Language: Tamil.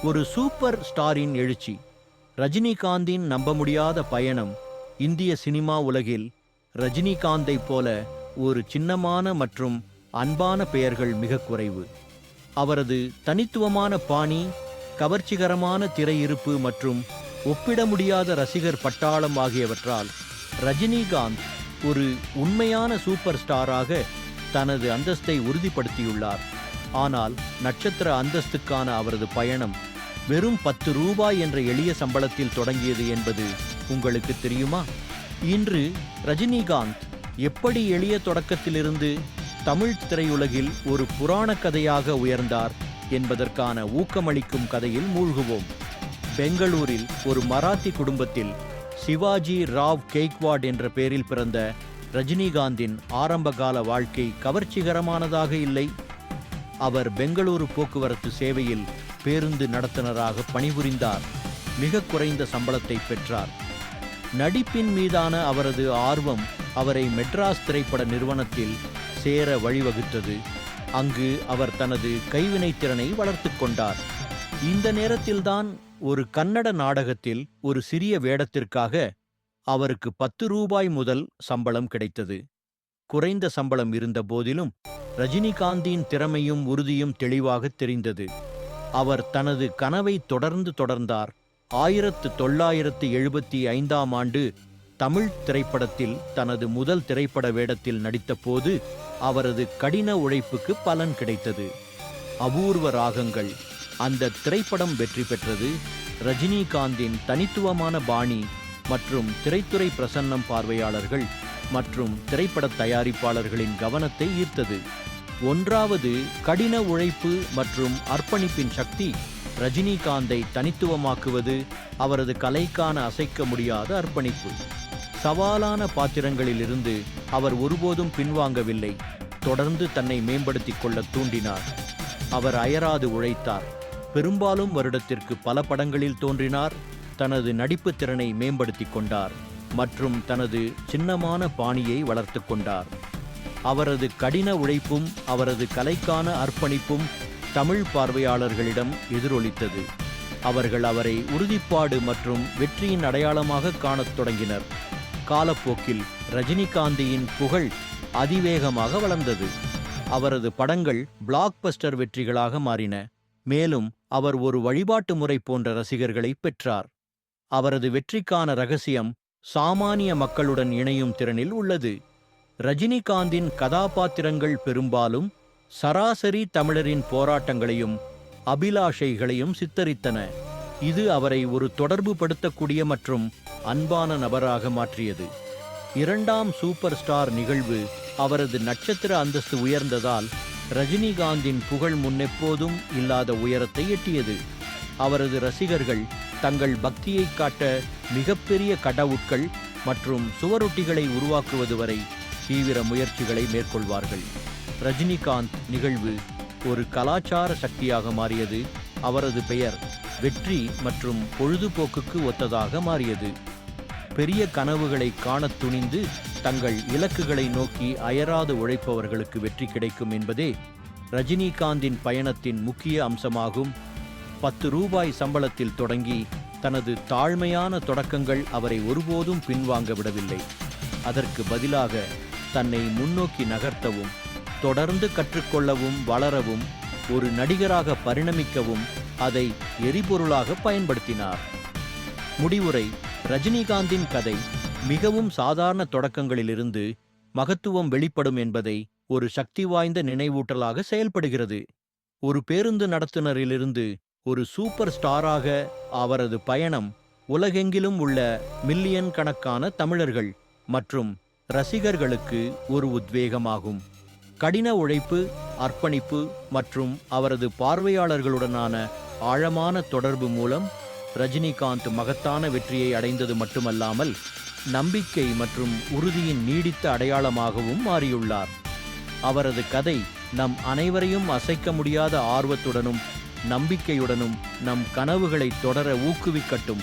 ஒரு சூப்பர் ஸ்டாரின் எழுச்சி. ரஜினிகாந்தின் நம்ப முடியாத பயணம். இந்திய சினிமா உலகில் ரஜினிகாந்தைப் போல ஒரு சின்னமான மற்றும் அன்பான பெயர்கள் மிக குறைவு. அவரது தனித்துவமான பாணி, கவர்ச்சிகரமான திரையிருப்பு மற்றும் ஒப்பிட முடியாத ரசிகர் பட்டாளம் ஆகியவற்றால் ரஜினிகாந்த் ஒரு உண்மையான சூப்பர் ஸ்டாராக தனது அந்தஸ்தை உறுதிப்படுத்தியுள்ளார். ஆனால் நட்சத்திர அந்தஸ்துக்கான அவரது பயணம் வெறும் 10 ரூபாய் என்ற எளிய சம்பளத்தில் தொடங்கியது என்பது உங்களுக்கு தெரியுமா? இன்று ரஜினிகாந்த் எப்படி எளிய தொடக்கத்திலிருந்து தமிழ் திரையுலகில் ஒரு புராண கதையாக உயர்ந்தார் என்பதற்கான ஊக்கமளிக்கும் கதையில் மூழ்குவோம். பெங்களூரில் ஒரு மராத்தி குடும்பத்தில் சிவாஜி ராவ் கெய்க்வாட் என்ற பெயரில் பிறந்த ரஜினிகாந்தின் ஆரம்பகால வாழ்க்கை கவர்ச்சிகரமானதாக இல்லை. அவர் பெங்களூரு போக்குவரத்து சேவையில் பேருந்து நடத்துனராக பணிபுரிந்தார். மிக குறைந்த சம்பளத்தை பெற்றார். நடிப்பின் மீதான அவரது ஆர்வம் அவரை மெட்ராஸ் திரைப்பட நிறுவனத்தில் சேர வழிவகுத்தது. அங்கு அவர் தனது கைவினைத் திறனை வளர்த்து கொண்டார். இந்த நேரத்தில்தான் ஒரு கன்னட நாடகத்தில் ஒரு சிறிய வேடத்திற்காக அவருக்கு 10 ரூபாய் முதல் சம்பளம் கிடைத்தது. குறைந்த சம்பளம் இருந்த போதிலும் ரஜினிகாந்தின் திறமையும் உறுதியும் தெளிவாக தெரிந்தது. அவர் தனது கனவை தொடர்ந்தார். 1975ஆம் ஆண்டு தமிழ் திரைப்படத்தில் தனது முதல் திரைப்பட வேடத்தில் நடித்தபோது அவரது கடின உழைப்புக்கு பலன் கிடைத்தது. அபூர்வ ராகங்கள் அந்த திரைப்படம் வெற்றி பெற்றது. ரஜினிகாந்தின் தனித்துவமான பாணி மற்றும் திரைத்துறை பிரசன்னம் பார்வையாளர்கள் மற்றும் திரைப்பட தயாரிப்பாளர்களின் கவனத்தை ஈர்த்தது. ஒன்றாவது, கடின உழைப்பு மற்றும் அர்ப்பணிப்பின் சக்தி. ரஜினிகாந்தை தனித்துவமாக்குவது அவரது கலைக்கான அசைக்க முடியாத அர்ப்பணிப்பு. சவாலான பாத்திரங்களிலிருந்து அவர் ஒருபோதும் பின்வாங்கவில்லை. தொடர்ந்து தன்னை மேம்படுத்திக் கொள்ள தூண்டினார். அவர் அயராது உழைத்தார். பெரும்பாலும் வருடத்திற்கு பல படங்களில் தோன்றினார். தனது நடிப்பு திறனை மேம்படுத்திக் கொண்டார் மற்றும் தனது சின்னமான பாணியை வளர்த்து கொண்டார். அவரது கடின உழைப்பும் அவரது கலைக்கான அர்ப்பணிப்பும் தமிழ் பார்வையாளர்களிடம் எதிரொலித்தது. அவர்கள் அவரை உறுதிப்பாடு மற்றும் வெற்றியின் அடையாளமாக காணத் தொடங்கினர். காலப்போக்கில் ரஜினிகாந்தின் புகழ் அதிவேகமாக வளர்ந்தது. அவரது படங்கள் பிளாக்பஸ்டர் வெற்றிகளாக மாறின. மேலும் அவர் ஒரு வழிபாட்டு முறை போன்ற ரசிகர்களை பெற்றார். அவரது வெற்றிக்கான ரகசியம் சாமானிய மக்களுடன் இணையும் திறனில் உள்ளது. ரஜினிகாந்தின் கதாபாத்திரங்கள் பெரும்பாலும் சராசரி தமிழரின் போராட்டங்களையும் அபிலாஷைகளையும் சித்தரித்தன. இது அவரை ஒரு தொடர்பு படுத்தக்கூடிய மற்றும் அன்பான நபராக மாற்றியது. இரண்டாம் சூப்பர் ஸ்டார் நிகழ்வு. அவரது நட்சத்திர அந்தஸ்து உயர்ந்ததால் ரஜினிகாந்தின் புகழ் முன்னெப்போதும் இல்லாத உயரத்தை எட்டியது. அவரது ரசிகர்கள் தங்கள் பக்தியை காட்ட மிகப்பெரிய கடவுட்கள் மற்றும் சுவரொட்டிகளை உருவாக்குவது வரை தீவிர முயற்சிகளை மேற்கொள்வார்கள். ரஜினிகாந்த் நிகழ்வு ஒரு கலாச்சார சக்தியாக மாறியது. அவரது பெயர் வெற்றி மற்றும் பொழுதுபோக்குக்கு ஒத்ததாக மாறியது. பெரிய கனவுகளை காணத் துணிந்து தங்கள் இலக்குகளை நோக்கி அயராது உழைப்பவர்களுக்கு வெற்றி கிடைக்கும் என்பதே ரஜினிகாந்தின் பயணத்தின் முக்கிய அம்சமாகும். 10 ரூபாய் சம்பளத்தில் தொடங்கி தனது தாழ்மையான தொடக்கங்கள் அவரை ஒருபோதும் பின்வாங்க விடவில்லை. அதற்கு பதிலாக தன்னை முன்னோக்கி நகர்த்தவும், தொடர்ந்து கற்றுக்கொள்ளவும், வளரவும், ஒரு நடிகராக பரிணமிக்கவும் அதை எரிபொருளாக பயன்படுத்தினார். முடிவுரை. ரஜினிகாந்தின் கதை மிகவும் சாதாரண தொடக்கங்களிலிருந்து மகத்துவம் வெளிப்படும் என்பதை ஒரு சக்தி வாய்ந்த நினைவூட்டலாக செயல்படுகிறது. ஒரு பேருந்து நடத்துனரிலிருந்து ஒரு சூப்பர் ஸ்டாராக அவரது பயணம் உலகெங்கிலும் உள்ள மில்லியன் கணக்கான தமிழர்கள் மற்றும் ரசிகர்களுக்கு ஒரு உத்வேகமாகும். கடின உழைப்பு, அர்ப்பணிப்பு மற்றும் அவரது பார்வையாளர்களுடனான ஆழமான தொடர்பு மூலம் ரஜினிகாந்த் மகத்தான வெற்றியை அடைந்தது மட்டுமல்லாமல் நம்பிக்கை மற்றும் உறுதியின் நீடித்த அடையாளமாகவும் மாறியுள்ளார். அவரது கதை நம் அனைவரையும் அசைக்க முடியாத ஆர்வத்துடனும் நம்பிக்கையுடனும் நம் கனவுகளை தொடர ஊக்குவிக்கட்டும்.